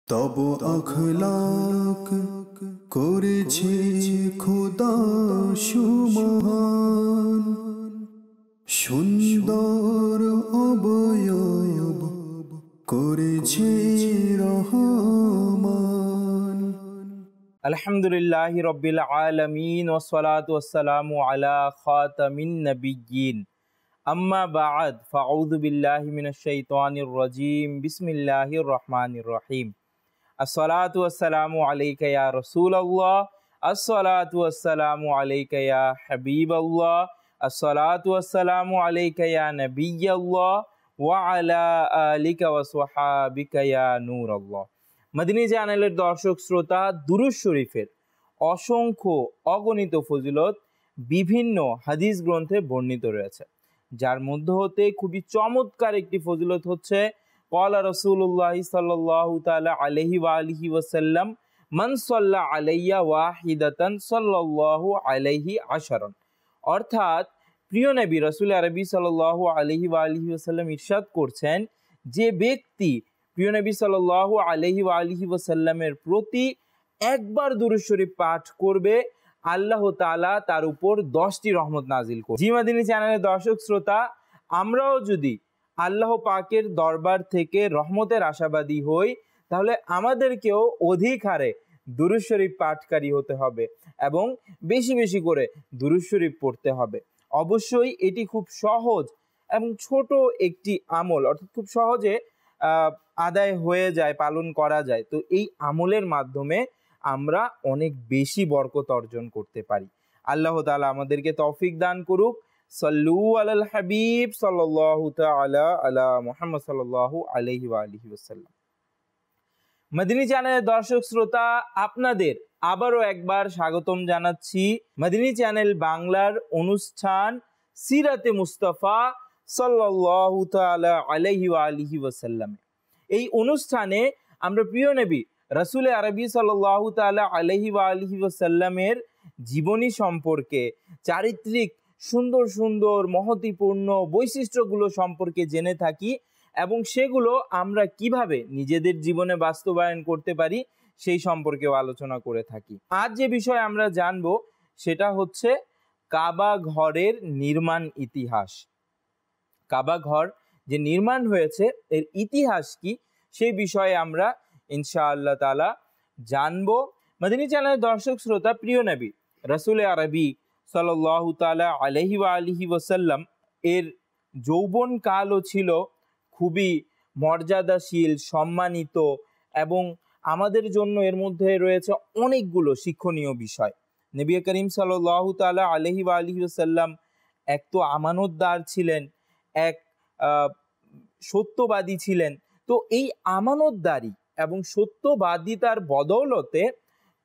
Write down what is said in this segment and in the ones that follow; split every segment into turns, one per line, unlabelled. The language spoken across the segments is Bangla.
তব আখলাক করেছে খোদা সুমহান, সুন্দর অবয়ব করেছে রহমান।
আলহামদুলিল্লাহি রব্বিল আলামিন ওয়াসসালাতু ওয়াসসালামু আলা খাতামিন নাবিয়্যিন, আম্মা বা'দ, ফাআউযু বিল্লাহি মিনাশ শাইতানির রাজীম। বিসমিল্লাহির রহমানির রহিম। আসসালাতু ওয়াসসালামু আলাইকা ইয়া রাসূলুল্লাহ, আসসালাতু ওয়াসসালামু আলাইকা ইয়া হাবিবাল্লাহ, আসসালাতু ওয়াসসালামু আলাইকা ইয়া নাবিয়্যাল্লাহ ওয়া আলা আলিকা ওয়া সাহাবিকা ইয়া নূরাল্লাহ। মদিনী চ্যানেলের দর্শক শ্রোতা, দুরূদ শরীফের অসংখ্য অগণিত ফজিলত বিভিন্ন হাদিস গ্রন্থে বর্ণিত রয়েছে, যার মধ্য হতে খুবই চমৎকার একটি ফজিলত হচ্ছে ক্বালা রাসূলুল্লাহ সাল্লাল্লাহু তাআলা আলাইহি ওয়া আলিহি ওয়াসাল্লাম, মান সাল্লা আলাইয়া ওয়াহিদাতান সাল্লাল্লাহু আলাইহি আশারান। অর্থাৎ প্রিয় নবী রাসূল আরবি সাল্লাল্লাহু আলাইহি ওয়া আলিহি ওয়াসাল্লাম ইরশাদ করছেন, যে ব্যক্তি প্রিয় নবী সাল্লাল্লাহু আলাইহি ওয়া আলিহি ওয়াসাল্লামের প্রতি একবার দুরূদ শরীফ পাঠ করবে, আল্লাহ তাআলা তার উপর 10টি রহমত নাজিল করবে। জি মাদিনী চ্যানেলের দর্শক শ্রোতা, আমরাও যদি আল্লাহ পাকের দরবার থেকে রহমতের আশাবাদী হই, তাহলে আমাদেরকেও অধিক হারে দুরূদ শরীফ পাঠকারী হতে হবে এবং বেশি বেশি করে দুরূদ শরীফ পড়তে হবে। অবশ্যই এটি খুব সহজ এবং ছোট একটি আমল, অর্থাৎ খুব সহজে আদায় হয়ে যায়, পালন করা যায়। তো এই আমলের মাধ্যমে আমরা অনেক বেশি বরকত অর্জন করতে পারি। আল্লাহ তাআলা আমাদেরকে তৌফিক দান করুক। সাল্লু আলাল হাবিব সাল্লাল্লাহু তাআলা আলা মুহাম্মদ সাল্লাল্লাহু আলাইহি ওয়া আলিহি ওয়াসাল্লাম। মদিনী চ্যানেলের দর্শক শ্রোতা, আপনাদের আবারও একবার স্বাগতম জানাচ্ছি মদিনী চ্যানেল বাংলার অনুষ্ঠান সিরাতে মুস্তাফা সাল্লাল্লাহু তাআলা আলাইহি ওয়া আলিহি ওয়াসাল্লাম। এই অনুষ্ঠানে আমরা প্রিয় নবী রাসূল আরবি সাল্লাল্লাহু তাআলা আলাইহি ওয়া আলিহি ওয়াসাল্লামের জীবনী সম্পর্কে, চারিত্রিক সুন্দর সুন্দর মহত্বপূর্ণ বৈশিষ্ট্যগুলো সম্পর্কে জেনে থাকি এবং সেগুলো আমরা কিভাবে নিজেদের জীবনে বাস্তবায়ন করতে পারি সেই সম্পর্কেও আলোচনা করে থাকি। আজ যে বিষয় আমরা জানবো সেটা হচ্ছে কাবা ঘরের নির্মাণ ইতিহাস। কাবা ঘর যে নির্মাণ হয়েছে এর ইতিহাস কি, সেই বিষয়ে আমরা ইনশাআল্লাহ তাআলা জানবো। মদিনী চ্যানেলের দর্শক শ্রোতা, প্রিয় নবী রাসূল আরবি সাল্লাল্লাহু তাআলা আলাইহি ওয়া আলিহি ওয়াসাল্লাম এর যৌবন কালও ছিল খুবই মর্যাদাশীল, সম্মানিত এবং আমাদের জন্য এর মধ্যে রয়েছে অনেকগুলো শিক্ষণীয় বিষয়। নবী করিম সাল্লাল্লাহু তাআলা আলাইহি ওয়া আলিহি ওয়াসাল্লাম এক তো আমানতদার ছিলেন, এক সত্যবাদী ছিলেন। তো এই আমানতদারি এবং সত্যবাদিতার বদৌলতে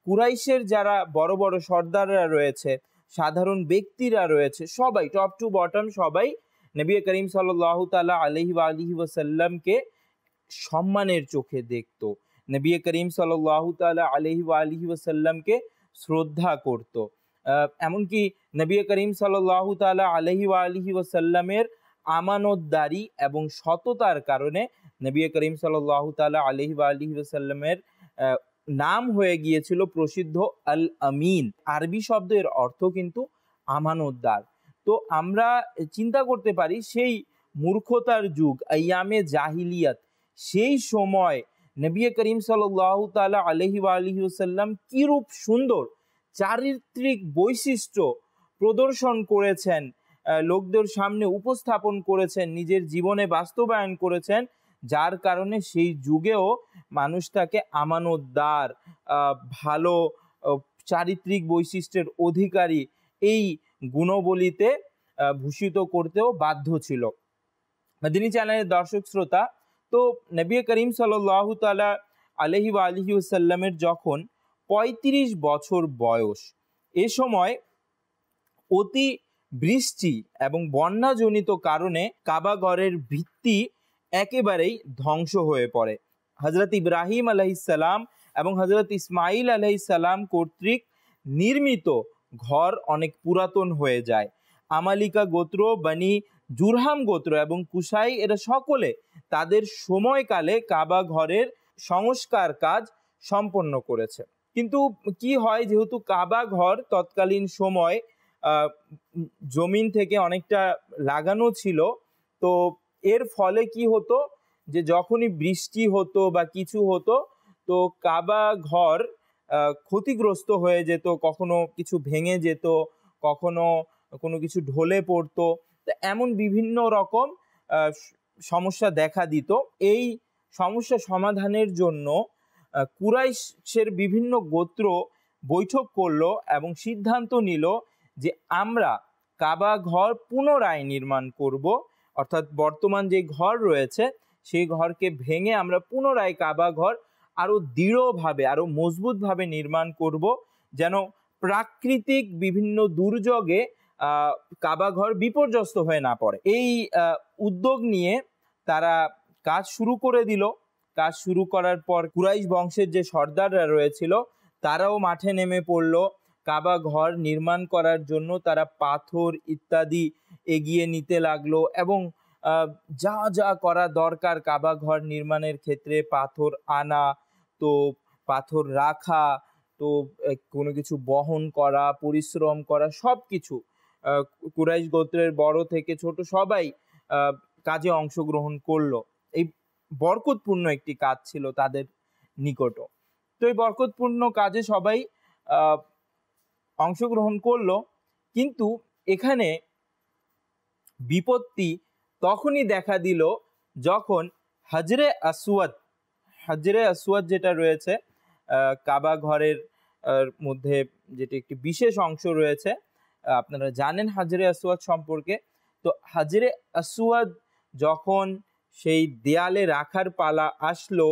কুরাইশের যারা বড় বড় সর্দাররা রয়েছে, সাধারণ ব্যক্তিরা রয়েছে, সবাই টপ টু বটম সবাই নবী করিম সাল্লাল্লাহু তাআলা আলাইহি ওয়া আলিহি ওয়াসাল্লামকে সম্মানের চোখে দেখতো। নবী করিম সাল্লাল্লাহু তাআলা আলাইহি ওয়া আলিহি ওয়াসাল্লামকে শ্রদ্ধা করত। এমনকি নবী করিম সাল্লাল্লাহু তাআলা আলাইহি ওয়া আলিহি ওয়াসাল্লামের আমানতদারি এবং সততার কারণে নবী করিম সাল্লাল্লাহু তাআলা আলাইহি ওয়া আলিহি ওয়াসাল্লামের নাম হয়ে গিয়েছিল প্রসিদ্ধ আল আমিন। আরবি শব্দের অর্থ কিন্তু আমানতদার। তো আমরা চিন্তা করতে পারি সেই মূর্খতার যুগ, আইয়ামে জাহিলিয়াত, সেই সময় নবী করিম সাল্লাল্লাহু তাআলা আলাইহি ওয়া আলিহি ওয়াসাল্লাম কিরূপ সুন্দর চারিত্রিক বৈশিষ্ট্য প্রদর্শন করেছেন, লোকদের সামনে উপস্থাপন করেছেন, নিজের জীবনে বাস্তবায়ন করেছেন, যার কারণে সেই যুগেও মানুষ তাকে আমানতদার, ভালো চারিত্রিক বৈশিষ্ট্যের অধিকারী এই গুণবলিতে ভূষিত করতেও বাধ্য ছিল। মদিনী চ্যানেলের দর্শক শ্রোতা, তো নবী করিম সাল্লাল্লাহু তাআলা আলাইহি ওয়া আলিহি ওয়াসাল্লামের যখন 35 বছর বয়স, এ সময় অতি বৃষ্টি এবং বন্যাজনিত কারণে কাবা ঘরের ভিত্তি একেবারেই ধ্বংস হয়ে পড়ে। হযরত ইব্রাহিম আলাইহিস সালাম এবং হযরত ইসমাইল আলাইহিস সালাম কর্তৃক নির্মিত ঘর অনেক পুরাতন হয়ে যায়। আমালিকা গোত্র, বনি জুরহাম গোত্র এবং কুসাই এরা সকলে তাদের সময়কালে কাবা ঘরের সংস্কার কাজ সম্পন্ন করেছে। কিন্তু কি হয়, যেহেতু কাবা ঘর তৎকালীন সময় জমিন থেকে অনেকটা লাগানো ছিল, তো এর ফলে কি হতো যে যখনই বৃষ্টি হতো বা কিছু হতো, তো কাবা ঘর ক্ষতিগ্রস্ত হয়ে যেত, কখনো কিছু ভেঙে যেত, কখনো কোনো কিছু ঢলে পড়তো। তো এমন বিভিন্ন রকম সমস্যা দেখা দিত। এই সমস্যা সমাধানের জন্য কুরাইশের বিভিন্ন গোত্র বৈঠক করলো এবং সিদ্ধান্ত নিল যে আমরা কাবা ঘর পুনরায় নির্মাণ করব, অর্থাৎ বর্তমান যে ঘর রয়েছে সেই ঘরকে ভেঙে আমরা পুনরায় কাবা ঘর আরো দৃঢ়ভাবে, আরো মজবুতভাবে নির্মাণ করব, যেন প্রাকৃতিক বিভিন্ন দুর্যোগে কাবা ঘর বিপর্যস্ত হয়ে না পড়ে। এই উদ্যোগ নিয়ে তারা কাজ শুরু করে দিল। কাজ শুরু করার পর কুরাইশ বংশের যে সর্দাররা রয়েছিল তারাও মাঠে নেমে পড়ল। কাবা ঘর নির্মাণ করার জন্য তারা পাথর ইত্যাদি এগিয়ে নিতে লাগলো এবং যা যা করা দরকার কাবা ঘর নির্মাণের ক্ষেত্রে, পাথর আনা, তো পাথর রাখা, তো কোনো কিছু বহন করা, পরিশ্রম করা, সব কিছু কুরাইশ গোত্রের বড় থেকে ছোট সবাই কাজে অংশগ্রহণ করলো। এই বরকতপূর্ণ একটি কাজ ছিল তাদের নিকট। তো এই বরকতপূর্ণ কাজে সবাই অংশগ্রহণ করলো, কিন্তু এখানে বিপত্তি তখনই দেখা দিল যখন হাজরে আসওয়াদ যেটা রয়েছে কাবা ঘরের মধ্যে, যেটি একটি বিশেষ অংশ রয়েছে, আপনারা জানেন হাজরে আসওয়াদ সম্পর্কে। তো হাজরে আসওয়াদ যখন সেই দেয়ালে রাখার পালা আসলো,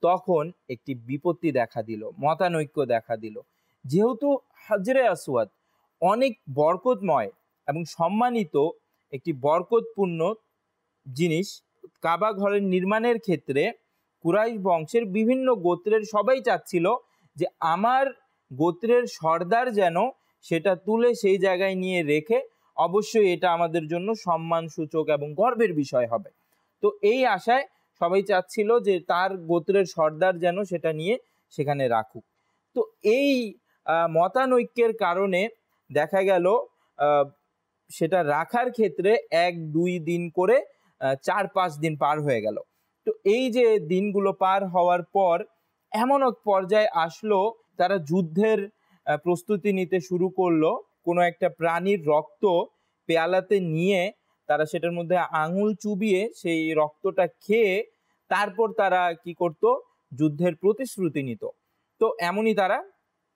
তখন একটি বিপত্তি দেখা দিল, মতানৈক্য দেখা দিল। যেহেতু হাজরে আসওয়াদ অনেক বরকতময় এবং সম্মানিত একটি বরকতপূর্ণ জিনিস, কাবা ঘরের নির্মাণের ক্ষেত্রে কুরাইশ বংশের বিভিন্ন গোত্রের সবাই চাচ্ছিল যে আমার গোত্রের সর্দার যেন সেটা তুলে সেই জায়গায় নিয়ে রেখে, অবশ্যই এটা আমাদের জন্য সম্মান সূচক এবং গর্বের বিষয় হবে। তো এই আশায় সবাই চাচ্ছিল যে তার গোত্রের সর্দার যেন সেটা নিয়ে সেখানে রাখুক। তো এই মতানৈক্যের কারণে দেখা গেল সেটা রাখার ক্ষেত্রে 1-2 দিন করে 4-5 দিন পার হয়ে গেল। তো এই যে দিনগুলো পার হওয়ার পর এমন এক পর্যায়ে আসলো, তারা যুদ্ধের প্রস্তুতি নিতে শুরু করলো। কোনো একটা প্রাণীর রক্ত পেয়ালাতে নিয়ে তারা সেটার মধ্যে আঙুল চুবিয়ে সেই রক্তটা খেয়ে তারপর তারা কি করত, যুদ্ধের প্রতিশ্রুতি নিত। তো এমনই তারা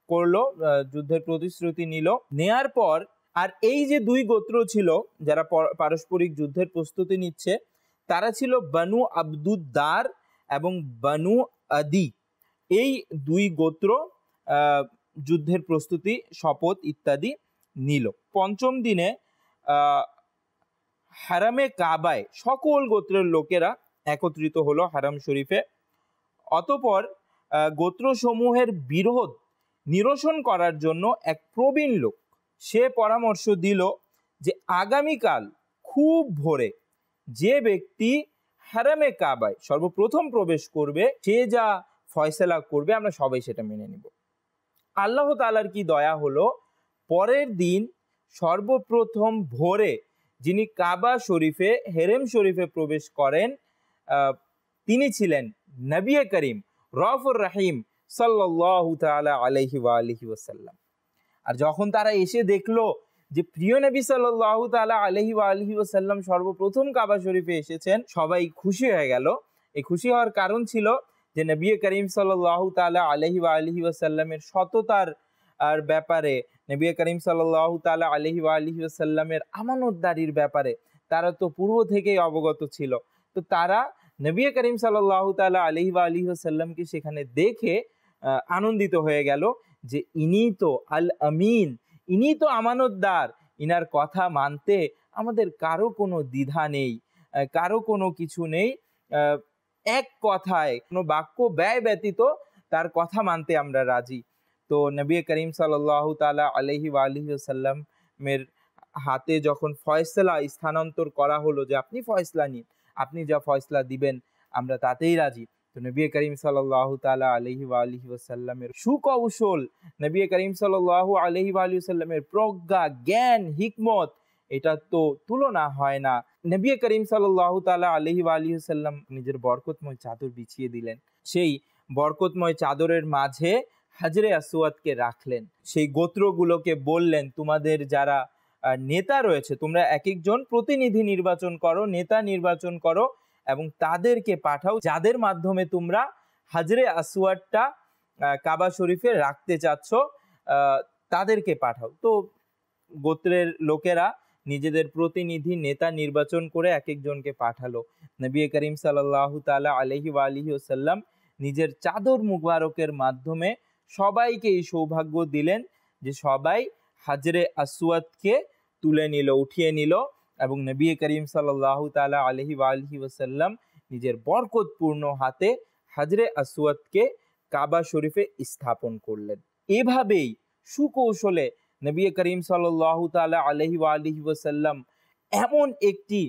করলো, যুদ্ধের প্রতিশ্রুতি নিল। নেয়ার পর আর এই যে 2 গোত্র ছিল যারা পারস্পরিক যুদ্ধের প্রস্তুতি নিচ্ছে, তারা ছিল বানু আব্দুদ্দার এবং বানু আদি। এই 2 গোত্র যুদ্ধের প্রস্তুতি, শপথ ইত্যাদি নিল। 5ম দিনে হারামে কাবায় সকল গোত্রের লোকেরা একত্রিত হলো হারাম শরীফে। অতঃপর গোত্রসমূহের বিরোধ নিরসন করার জন্য এক প্রবীণ লোক সে পরামর্শ দিল যে আগামীকাল খুব ভোরে যে ব্যক্তি হারামে কাবায় সর্বপ্রথম প্রবেশ করবে, সে যা ফয়সালা করবে আমরা সবাই সেটা মেনে নিব। আল্লাহ তাআলার কি দয়া হলো, পরের দিন সর্বপ্রথম ভোরে যিনি কাবা শরীফে, হেরেম শরীফে প্রবেশ করেন, তিনি ছিলেন নবী করিম রউফুর রহিম সাল্লাল্লাহু তাআলা আলাইহি ওয়া আলিহি ওয়াসাল্লাম। আর যখন তারা এসে দেখলো যে প্রিয় নবী সাল্লাল্লাহু তাআলা আলাইহি ওয়া আলিহি ওয়াসাল্লাম সর্বপ্রথম কাবা শরীফে এসেছেন, সবাই খুশি হয়ে গেল। এই খুশি হওয়ার কারণ ছিল যে নবী করিম সাল্লাল্লাহু তাআলা আলাইহি ওয়া আলিহি ওয়াসাল্লামের সততার আর ব্যাপারে, নবী করিম সাল্লাল্লাহু তাআলা আলাইহি ওয়া আলিহি ওয়াসাল্লামের আমানতদারির ব্যাপারে তারা তো পূর্ব থেকেই অবগত ছিল। তো তারা নবী করিম সাল্লাল্লাহু তাআলা আলাইহি ওয়া আলিহি ওয়াসাল্লামকে সেখানে দেখে আনন্দিত হয়ে গেল যে ইনি তো আল আমিন, ইনি তো আমানতদার, ইনার কথা মানতে আমাদের কারো কোনো দ্বিধা নেই, কারো কোনো কিছু নেই, এক কথায় কোনো বাক্য ব্যয় ব্যতীত তার কথা মানতে আমরা রাজি। তো নবী করিম সাল্লাল্লাহু তাআলা আলাইহি ওয়া আলিহি ওয়াসাল্লামের হাতে যখন ফয়সালা স্থানান্তর করা হলো যে আপনি ফয়সালা নিন, আপনি যা ফয়সালা দিবেন আমরা তাতেই রাজি, তো নবী করিম সাল্লাল্লাহু তাআলা আলাইহি ওয়া আলিহি ওয়াসাল্লামের সুকৌশল, নবী করিম সাল্লাল্লাহু আলাইহি ওয়া আলিহি ওয়াসাল্লামের প্রজ্ঞা, জ্ঞান, হিকমত, এটা তো তুলনা হয় না। নবী করিম সাল্লাল্লাহু তাআলা আলাইহি ওয়া আলিহি ওয়াসাল্লাম নিজের বরকতময় চাদর বিছিয়ে দিলেন। সেই বরকতময় চাদরের মাঝে হাজরে আসওয়াদকে রাখলেন। সেই গোত্রগুলোকে বললেন, তোমাদের যারা নেতা রয়েছে, তোমরা এক একজন প্রতিনিধি নির্বাচন করো, নেতা নির্বাচন করো এবং তাদেরকে পাঠাও, যাদের মাধ্যমে তোমরা হাজরে আসওয়াদটা কাবা শরীফে রাখতে চাচ্ছ, তাদেরকে পাঠাও। তো গোত্রের লোকেরা নিজেদের প্রতিনিধি নেতা নির্বাচন করে এক একজনকে পাঠালো। নবী করিম সাল্লাল্লাহু তাআলা আলাইহি ওয়া আলিহি ওয়াসাল্লাম নিজের চাদর মুবারকের মাধ্যমে সবাইকে এই সৌভাগ্য দিলেন যে সবাই হাজরে আসওয়াদকে তুলে নিল, উঠিয়ে নিল এবং নবী করিম সাল্লাল্লাহু তাআলা আলাইহি ওয়া আলিহি ওয়াসাল্লাম নিজের বরকতপূর্ণ হাতে হাজরে আসওয়াদকে কাবা শরীফে স্থাপন করলেন। এভাবেই সুকৌশলে নবী করিম সাল্লাল্লাহু তাআলা আলাইহি ওয়া আলিহি ওয়াসাল্লাম এমন একটি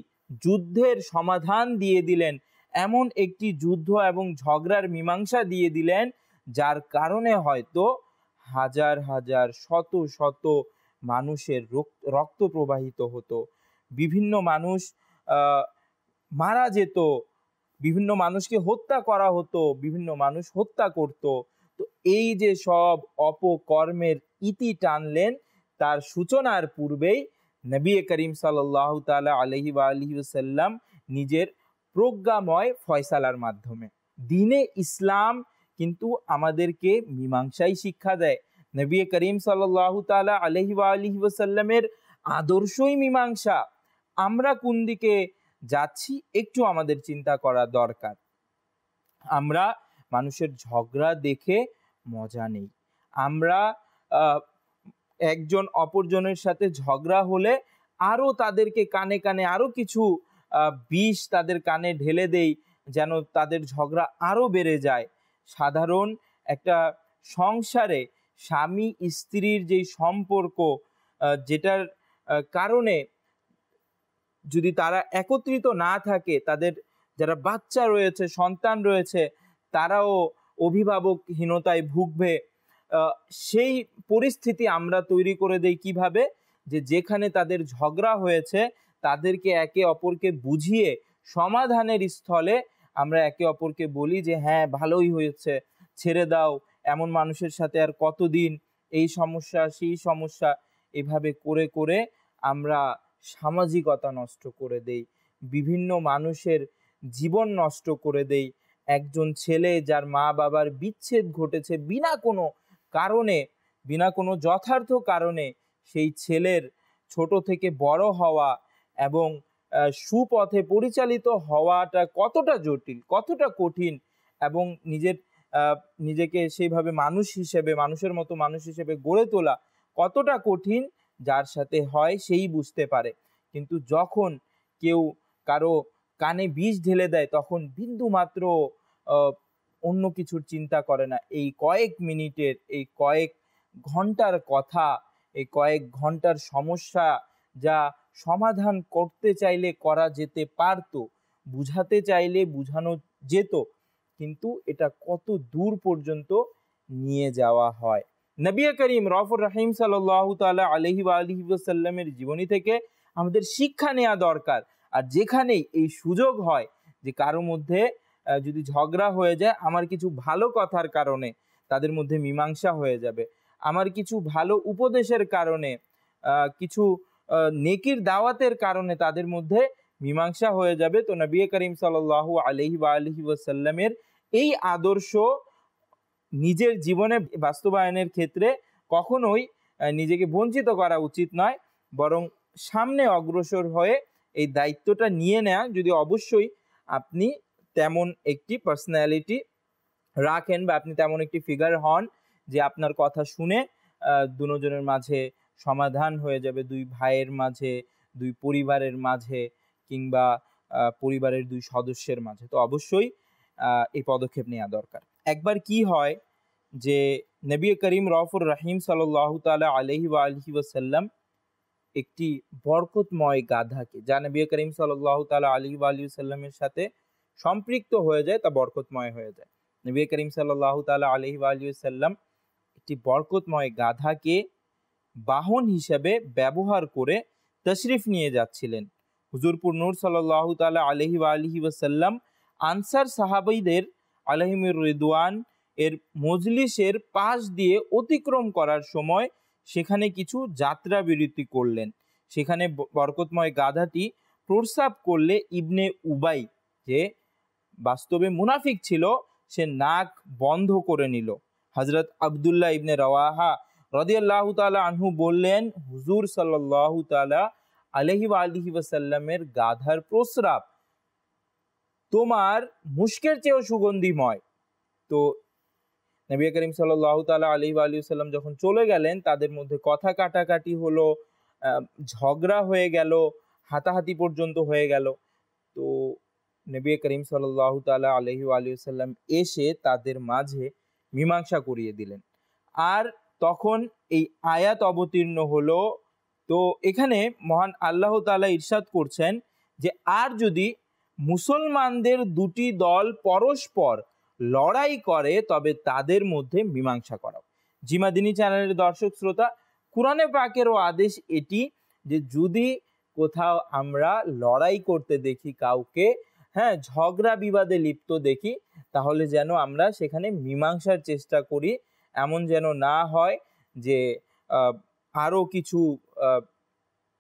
যুদ্ধের সমাধান দিয়ে দিলেন, এমন একটি যুদ্ধ এবং ঝগড়ার মীমাংসা দিয়ে দিলেন, যার কারণে হয়তো হাজার হাজার শত শত মানুষের রক্ত প্রবাহিত হতো, বিভিন্ন মানুষ মারা যেত, বিভিন্ন মানুষকে হত্যা করা হতো, বিভিন্ন মানুষ হত্যা করত। তো এই যে সব অপকর্মের ইতি টানলেন, তার সূচনার পূর্বেই নবী করিম সাল্লাল্লাহু তাআলা আলাইহি ওয়া আলিহি ওয়াসাল্লাম নিজের প্রজ্ঞাময় ফয়সালার মাধ্যমে। দ্বীনে ইসলাম কিন্তু আমাদেরকে মীমাংসাই শিক্ষা দেয়। নবী করিম সাল্লাল্লাহু তাআলা আলাইহি ওয়া আলিহি ওয়াসাল্লামের আদর্শই মীমাংসা। আমরা কোন দিকে যাচ্ছি একটু আমাদের চিন্তা করা দরকার। আমরা মানুষের ঝগড়া দেখে মজা নেই। আমরা একজন অপরজনের সাথে ঝগড়া হলে আরো তাদেরকে কানে কানে আরো কিছু বিষ তাদের কানে ঢেলে দেই, যেন তাদের ঝগড়া আরো বেড়ে যায়। সাধারণ একটা সংসারে স্বামী স্ত্রীর যেই সম্পর্ক, যেটার কারণে যদি তারা একত্রিত না থাকে, তাদের যারা বাচ্চা রয়েছে, সন্তান রয়েছে, তারাও অভিভাবকহীনতায় ভুগবে। সেই পরিস্থিতি আমরা তৈরি করে দেই কিভাবে, যে যেখানে তাদের ঝগড়া হয়েছে তাদেরকে একে অপরকে বুঝিয়ে সমাধানের স্থলে আমরা একে অপরকে বলি যে হ্যাঁ ভালোই হয়েছে, ছেড়ে দাও, এমন মানুষের সাথে আর কতদিন, এই সমস্যা সেই সমস্যা, এভাবে করে করে আমরা সামাজিকতা নষ্ট করে দেই, বিভিন্ন মানুষের জীবন নষ্ট করে দেই। একজন ছেলে যার মা বাবার বিচ্ছেদ ঘটেছে বিনা কোনো কারণে, বিনা কোনো যথার্থ কারণে, সেই ছেলের ছোট থেকে বড় হওয়া এবং সুপথে পরিচালিত হওয়াটা কতটা জটিল, কতটা কঠিন, এবং নিজেকে সেইভাবে মানুষ হিসেবে, মানুষের মতো মানুষ হিসেবে গড়ে তোলা কতটা কঠিন, যার সাথে হয় সেই বুঝতে পারে। কিন্তু যখন কেউ কারো কানে বিষ ঢেলে দেয়, তখন বিন্দু মাত্র অন্য কিছুর চিন্তা করে না। এই কয়েক মিনিটের, এই কয়েক ঘন্টার কথা, এই কয়েক ঘন্টার সমস্যা যা সমাধান করতে চাইলে করা যেতে পারতো, বুঝাতে চাইলে বুঝানো যেত, কিন্তু এটা কত দূর পর্যন্ত নিয়ে যাওয়া হয়। নবী করিম রউফুর রহিম সাল্লাল্লাহু তাআলা আলাইহি ওয়া আলিহি ওয়াসাল্লামের জীবনী থেকে আমাদের শিক্ষা নেওয়া দরকার। আর যেখানেই এই সুযোগ হয় যে কারো মধ্যে যদি ঝগড়া হয়ে যায়, আমার কিছু ভালো কথার কারণে তাদের মধ্যে মীমাংসা হয়ে যাবে, আমার কিছু ভালো উপদেশের কারণে, কিছু নেকির দাওয়াতের কারণে তাদের মধ্যে মীমাংসা হয়ে যাবে, তো নবী করিম সাল্লাল্লাহু আলাইহি ওয়া আলিহি ওয়াসাল্লামের এই আদর্শ নিজের জীবনে বাস্তবায়নের ক্ষেত্রে কখনোই নিজেকে বঞ্চিত করা উচিত নয়, বরং সামনে অগ্রসর হয়ে এই দায়িত্বটা নিয়ে নেওয়া, যদি অবশ্যই আপনি তেমন একটি পার্সোনালিটি রাখেন বা আপনি তেমন একটি ফিগার হন যে আপনার কথা শুনে দুজনের মাঝে সমাধান হয়ে যাবে, দুই ভাইয়ের মাঝে, দুই পরিবারের মাঝে, কিংবা পরিবারের দুই সদস্যের মাঝে, তো অবশ্যই এই পদক্ষেপ নেওয়া দরকার। একবার কি হয় যে নবী করিম রউফুর রহিম সাল্লাল্লাহু তাআলা আলাইহি ওয়া আলিহি ওয়াসাল্লাম একটি বরকতময় গাধাকে, যা নবী করিম সাল্লাল্লাহু তাআলা আলাইহি ওয়া আলিহি ওয়াসাল্লামের সাথে সম্পৃক্ত হয়ে যায় তা বরকতময় হয়ে যায়। নবী করিম সাল্লাল্লাহু তাআলা আলাইহি ওয়া আলিহি ওয়াসাল্লাম একটি বরকতময় গাধাকে বাহন হিসেবে ব্যবহার করে তশরিফ নিয়ে যাচ্ছিলেন। হুজুরপুর নূর সাল্লাল্লাহু তাআলা আলাইহি ওয়া আলিহি ওয়াসাল্লাম আনসার সাহাবীদের আলাইহিমির রিদওয়ান এর মজলিসের পাশ দিয়ে অতিক্রম করার সময় সেখানে কিছু যাত্রা বিরতি করলেন। সেখানে বরকতময় গাধাটি প্রস্রাব করলে ইবনে উবাই, যে বাস্তবে মুনাফিক ছিল, সে নাক বন্ধ করে নিল। হযরত আব্দুল্লাহ ইবনে রাওয়াহা রাদিয়াল্লাহু তাআলা আনহু বললেন, হুজুর সাল্লাল্লাহু তাআলা আলাইহি ওয়া আলিহি ওয়াসাল্লামের গাধার প্রস্রাব তোমার মুশকের চেয়েও সুগন্ধিময়। তো নবী করিম সাল্লাল্লাহু তাআলা আলাইহি ওয়া আলিহি ওয়াসাল্লাম যখন চলে গেলেন, তাদের মধ্যে কথা কাটাকাটি হলো, ঝগড়া হয়ে গেল, হাতাহাতি পর্যন্ত হয়ে গেল। তো নবী করিম সাল্লাল্লাহু তাআলা আলাইহি ওয়া আলিহি ওয়াসাল্লাম এসে তাদের মাঝে মীমাংসা করিয়ে দিলেন। আর তখন এই আয়াত অবতীর্ণ হলো। তো এখানে মহান আল্লাহ তাআলা ইরশাদ করছেন যে, আর যদি মুসলমানদের দুটি দল পরস্পর লড়াই করে তবে তাদের মধ্যে মীমাংসা করাও। জিমাদিনী চ্যানেলের দর্শক শ্রোতা, কুরআনে পাকেরও আদেশ এটি যে যদি কোথাও আমরা লড়াই করতে দেখি কাউকে, হ্যাঁ, ঝগড়া বিবাদে লিপ্ত দেখি, তাহলে যেন আমরা সেখানে মীমাংসার চেষ্টা করি। এমন যেন না হয় যে আরও কিছু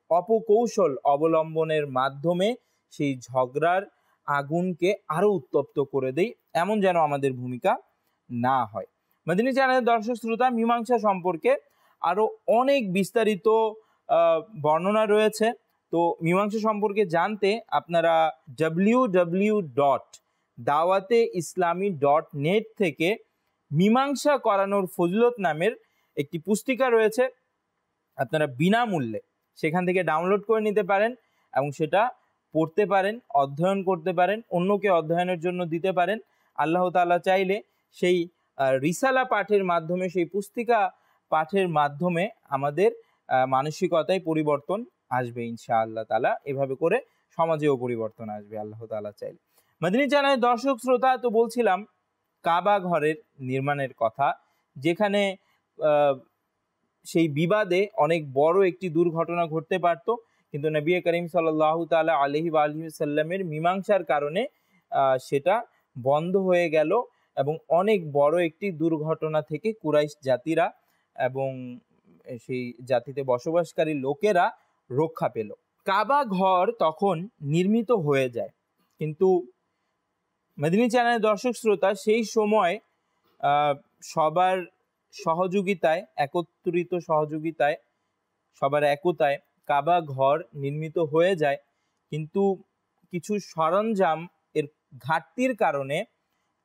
অপকৌশল অবলম্বনের মাধ্যমে সেই ঝগড়ার আগুনকে আরও উত্তপ্ত করে দেই, এমন যেন আমাদের ভূমিকা না হয়। মাদিনী চ্যানেলের দর্শক শ্রোতা, মীমাংসা সম্পর্কে আরও অনেক বিস্তারিত বর্ণনা রয়েছে। তো মীমাংসা সম্পর্কে জানতে আপনারা www.dawate-islami.net থেকে মীমাংসা করানোর ফজিলত নামের একটি পুস্তিকা রয়েছে, আপনারা বিনামূল্যে সেখান থেকে ডাউনলোড করে নিতে পারেন এবং সেটা পড়তে পারেন, অধ্যয়ন করতে পারেন, অন্যকে অধ্যয়নের জন্য দিতে পারেন। আল্লাহ তাআলা চাইলে সেই রিসালা পাঠের মাধ্যমে, সেই পুস্তিকা পাঠের মাধ্যমে আমাদের মানসিকতায় পরিবর্তন আসবে ইনশাআল্লাহ তাআলা। এভাবে করে সমাজেও পরিবর্তন আসবে আল্লাহ তাআলা চাইলে। মাদিনী চ্যানেলের দর্শক শ্রোতা, তো বলছিলাম কাবা ঘরের নির্মাণের কথা, যেখানে সেই বিবাদে অনেক বড় একটি দুর্ঘটনা ঘটতে পারত, কিন্তু নবী করিম সাল্লাল্লাহু তাআলা আলাইহি ওয়া আলিহি ওয়াসাল্লামের মীমাংসার কারণে সেটা বন্ধ হয়ে গেল এবং অনেক বড় একটি দুর্ঘটনা থেকে কুরাইশ জাতিরা এবং সেই জাতিতে বসবাসকারী লোকেরা রক্ষা পেল। কাবা ঘর তখন নির্মিত হয়ে যায়, কিন্তু মাদিনী চ্যানেলের দর্শক শ্রোতা, সেই সময় সবার সহযোগিতায়, একত্রিত সহযোগিতায়, সবার একতায় কাবা ঘর নির্মিত হয়ে যায়, কিন্তু কিছু সরঞ্জাম এর ঘাটতির কারণে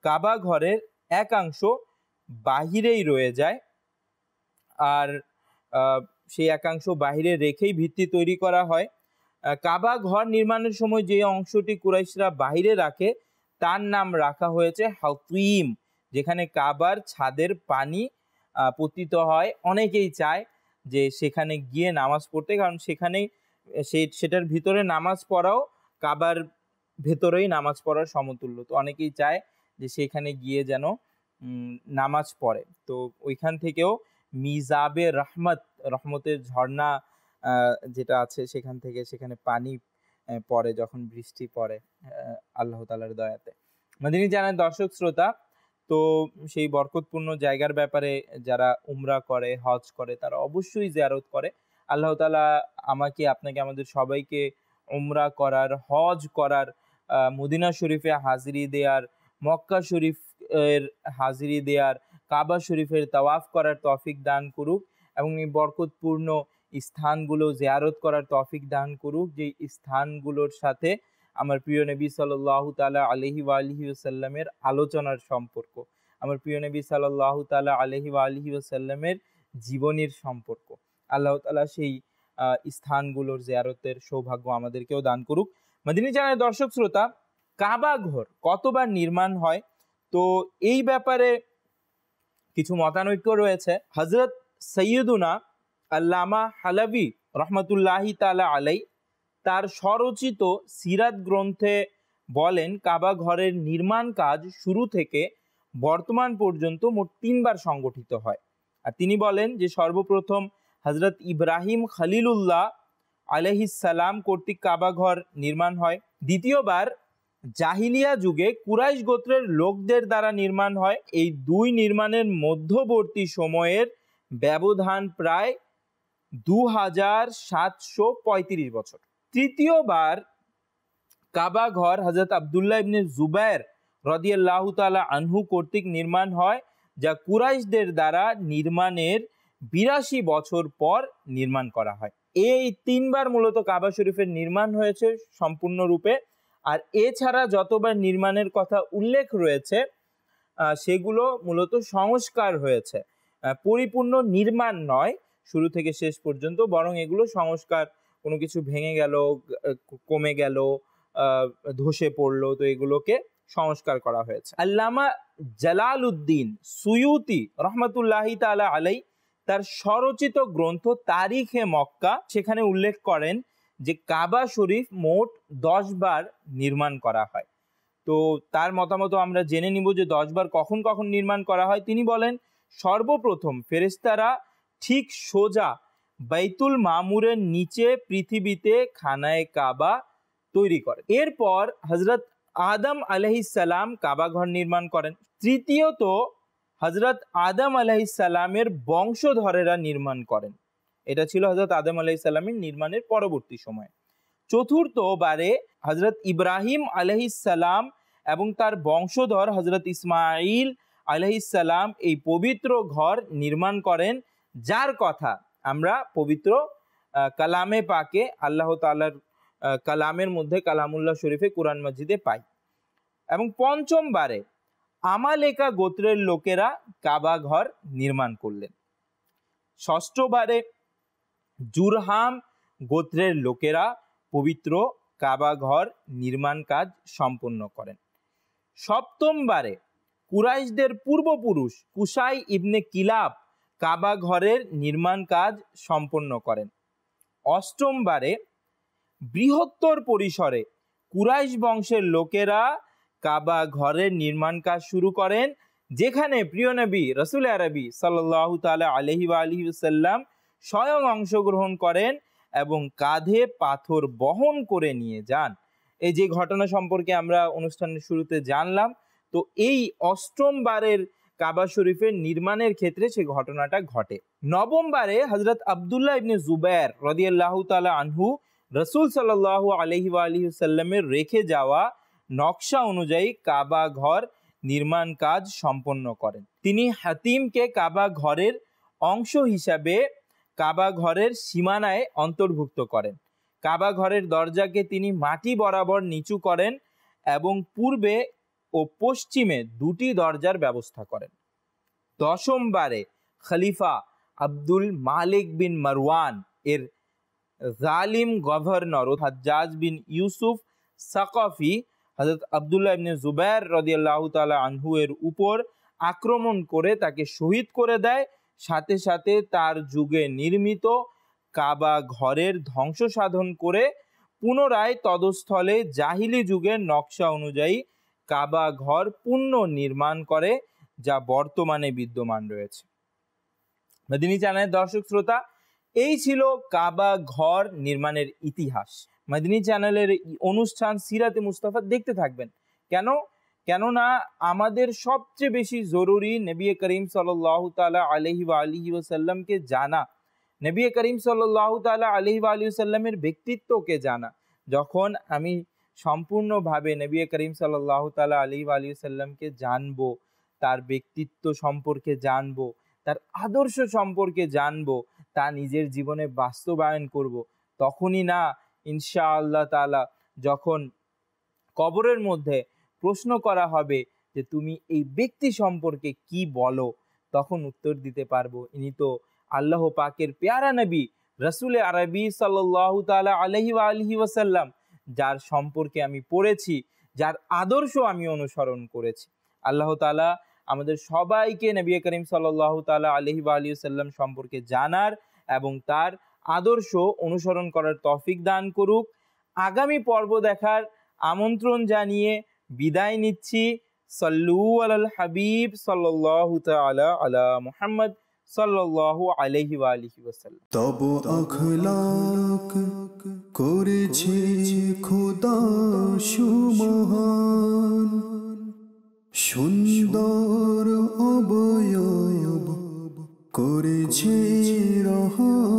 কাবা ঘরের একাংশ বাহিরেই রয়ে যায়। আর সেই একাংশ বাহিরে রেখেই ভিত্তি তৈরি করা হয়। কাবা ঘর নির্মাণের সময় যে অংশটি কুরাইশরা বাহিরে রাখে তার নাম রাখা হয়েছে হাতিম, যেখানে কাবার ছাদের পানি পতিত হয়। অনেকেই চায় যে সেখানে গিয়ে নামাজ পড়তে, কারণ সেখানেই সেটার ভিতরে নামাজ পড়াও কাবার ভেতরেই নামাজ পড়ার সমতুল্য। তো অনেকেই চায় যে সেখানে গিয়ে যেন নামাজ পড়ে। তো ওইখান থেকেও মিজাবে রহমতের ঝর্ণা যেটা আছে, সেখান থেকে সেখানে পানি পড়ে যখন বৃষ্টি পড়ে আল্লাহ তাআলার দয়াতে। মাদিনী চ্যানেলের দর্শক শ্রোতা, তো সেই বরকতপূর্ণ জায়গার ব্যাপারে যারা উমরা করে, হজ করে, তারা অবশ্যই জিয়ারত করে। আল্লাহ তাআলা আমাকে, আপনাকে, আমাদের সবাইকে উমরা করার, হজ করার, মদিনা শরীফে হাজিরি দেওয়ার, মক্কা শরীফের হাজিরি দেওয়ার, কাবা শরীফের তাওয়াফ করার তৌফিক দান করুক এবং এই বরকতপূর্ণ স্থানগুলো জিয়ারত করার তৌফিক দান করুক, যে স্থানগুলোর সাথে আমার প্রিয় নবী সাল্লাল্লাহু তাআলা আলাইহি ওয়া আলিহি ওয়াসাল্লামের আলোচনার সম্পর্ক, আমার প্রিয় নবী সাল্লাল্লাহু তাআলা আলাইহি ওয়া আলিহি ওয়াসাল্লামের জীবনীর সম্পর্ক। আল্লাহ তাআলা সেই স্থানগুলোর জিয়ারতের সৌভাগ্য আমাদেরকেও দান করুক। মাদিনী চ্যানেলের দর্শক শ্রোতা, কাবা ঘর কতবার নির্মাণ হয়, তো এই ব্যাপারে কিছু মতানৈক্য রয়েছে। হযরত সৈয়দুনা আল্লামা হালাবি রহমতুল্লাহি তাআলা আলাই তার স্বরচিত সিরাত গ্রন্থে বলেন কাবা ঘরের নির্মাণ কাজ শুরু থেকে বর্তমান পর্যন্ত মোট 3 বার সংগঠিত হয়। আর তিনি বলেন যে সর্বপ্রথম হজরত ইব্রাহিম খলিলুল্লাহ আলাইহিস সালাম কর্তৃক কাবা ঘর নির্মাণ হয়। দ্বিতীয়বার জাহিলিয়া যুগে কুরাইশ গোত্রের লোকদের দ্বারা নির্মাণ হয়। এই দুই নির্মাণের মধ্যবর্তী সময়ের ব্যবধান প্রায় 2735 বছর। তৃতীয়বার কাবা ঘর হযরত আব্দুল্লাহ ইবনে জুবায়ের রাদিয়াল্লাহু তাআলা আনহু কর্তৃক নির্মাণ হয়, যা কুরাইশদের দ্বারা নির্মাণের 82 বছর পর নির্মাণ করা হয়। এই 3 বার মূলত কাবা শরীফের নির্মাণ হয়েছে সম্পূর্ণরূপে। আর এছাড়া যতবার নির্মাণের কথা উল্লেখ রয়েছে সেগুলো মূলত সংস্কার হয়েছে, পরিপূর্ণ নির্মাণ নয় শুরু থেকে শেষ পর্যন্ত, বরং এগুলো সংস্কার, কোনো কিছু ভেঙে গেল, কমে গেল, ধসে পড়লো, তো এগুলোকে সংস্কার করা হয়েছে। আল্লামা জালালউদ্দিন সুয়ুতি রহমাতুল্লাহি তাআলা আলাই তার স্বরচিত গ্রন্থ তারিখে মক্কা সেখানে উল্লেখ করেন যে কাবা শরীফ মোট 10 বার নির্মাণ করা হয়। তো তার মতামত আমরা জেনে নিব যে 10 বার কখন কখন নির্মাণ করা হয়। তিনি বলেন সর্বপ্রথম ফেরেশতারা ঠিক সোজা বাইতুল মামুরের নিচে পৃথিবীতে খানায়ে কাবা তৈরি করেন। এরপর হযরত আদম আলাইহিস সালাম কাবা ঘর নির্মাণ করেন। তৃতীয়ত হযরত আদম আলাইহিস সালামের বংশধরেরা নির্মাণ করেন। এটা ছিল হযরত আদম আলাইহিস সালামের নির্মাণের পরবর্তী সময়। চতুর্থবারে হযরত ইব্রাহিম আলাইহিস সালাম এবং তার বংশধর হযরত ইসমাঈল আলাইহিস সালাম এই পবিত্র ঘর নির্মাণ করেন, যার কথা আমরা পবিত্র কালামে পাকে আল্লাহ তাআলার কালামের মধ্যে কালামুল্লাহ শরীফে কুরআন মাজিদে পাই। এবং পঞ্চমবারে আমালেকা গোত্রের লোকেরা কাবা ঘর নির্মাণ করলেন। ষষ্ঠবারে জুরহাম গোত্রের লোকেরা পবিত্র কাবা ঘর নির্মাণ কাজ সম্পন্ন করেন। সপ্তমবারে কুরাইশদের পূর্বপুরুষ কুসাই ইবনে কিলাব কাবা ঘরের নির্মাণ কাজ সম্পন্ন করেন। অষ্টমবারে বৃহত্তর পরিসরে কুরাইশ বংশের লোকেরা কাবা ঘরের নির্মাণ কাজ শুরু করেন, যেখানে প্রিয় নবী রাসূল আরবি সাল্লাল্লাহু তাআলা আলাইহি ওয়া আলিহি ওয়াসাল্লাম স্বয়ং অংশগ্রহণ করেন এবং কাঁধে পাথর বহন করে নিয়ে যান। এই যে ঘটনা সম্পর্কে আমরা অনুষ্ঠানের শুরুতে জানলাম, তো এই অষ্টমবারের কাবা শরীফের নির্মাণের ক্ষেত্রে সেই ঘটনাটা ঘটে। নবমবারে হযরত আব্দুল্লাহ ইবনে জুবায়ের রাদিয়াল্লাহু তাআলা আনহু রাসূল সাল্লাল্লাহু আলাইহি ওয়া আলিহি ওয়াসাল্লামের রেখে যাওয়া নকশা অনুযায়ী কাবা ঘর নির্মাণ কাজ সম্পন্ন করেন। তিনি হাতিমকে কাবা ঘরের অংশ হিসাবে কাবা ঘরের সীমানায় অন্তর্ভুক্ত করেন। কাবা ঘরের দরজাকে তিনি মাটি বরাবর নিচু করেন এবং পূর্বে ও পশ্চিমে 2টি দরজার ব্যবস্থা করেন। দশমবারে খলিফা আব্দুল মালিক বিন মারওয়ান এর জালিম গভর্নর হাজ্জাজ বিন ইউসুফ সাকাফি হযরত আব্দুল্লাহ ইবনে জুবায়ের রাদিয়াল্লাহু তাআলা আনহু এর উপর আক্রমণ করে তাকে শহীদ করে দেয়। সাথে সাথে তার যুগে নির্মিত কাবা ঘরের ধ্বংস সাধন করে পুনরায় তদস্থলে জাহিলি যুগের নকশা অনুযায়ী কাবা ঘর পুনঃ নির্মাণ করে, যা বর্তমানে বিদ্যমান রয়েছে। মদিনী চ্যানেলের দর্শক শ্রোতা, এই ছিল কাবা ঘর নির্মাণের ইতিহাস। মদিনী চ্যানেলের অনুষ্ঠান সিরাতে মুস্তাফা দেখতে থাকবেন। কেননা আমাদের সবচেয়ে বেশি জরুরি নবী করিম সাল্লাল্লাহু তাআলা আলাইহি ওয়া আলিহি ওয়াসাল্লামকে জানা, নবী করিম সাল্লাল্লাহু তাআলা আলাইহি ওয়া আলিহি ওয়াসাল্লামের ব্যক্তিত্বকে জানা। যখন আমি সম্পূর্ণভাবে নবী করিম সাল্লাল্লাহু তাআলা আলাইহি ওয়া আলিহি ওয়াসাল্লামকে জানবো, তার ব্যক্তিত্ব সম্পর্কে জানবো, তার আদর্শ সম্পর্কে জানবো, তা নিজের জীবনে বাস্তবায়ন করব, তখনই না ইনশাআল্লাহ তাআলা যখন কবরের মধ্যে প্রশ্ন করা হবে যে তুমি এই ব্যক্তি সম্পর্কে কি বলো, তখন উত্তর দিতে পারবো ইনি তো আল্লাহ পাকের পেয়ারা নবী রাসূল আরবি সাল্লাল্লাহু তাআলা আলাইহি ওয়া আলিহি ওয়াসাল্লাম, যার সম্পর্কে আমি পড়েছি, যার আদর্শ আমি অনুসরণ করেছি। আল্লাহ তাআলা আমাদের সবাইকে নবী করিম সাল্লাল্লাহু তাআলা আলাইহি ওয়া আলিহি ওয়াসাল্লাম সম্পর্কে জানার এবং তার আদর্শ অনুসরণ করার তৌফিক দান করুক। আগামী পর্ব দেখার আমন্ত্রণ জানিয়ে বিদায় নিচ্ছি। সাল্লু আলাল হাবিব সাল্লাল্লাহু তাআলা আলা মুহাম্মদ সাল্লাল্লাহু আলাইহি ওয়া আলিহি ওয়াসাল্লাম।
তব আখলাক করেছে খোদা সুমহান, সুন্দর অবয়ব করেছে রহমান।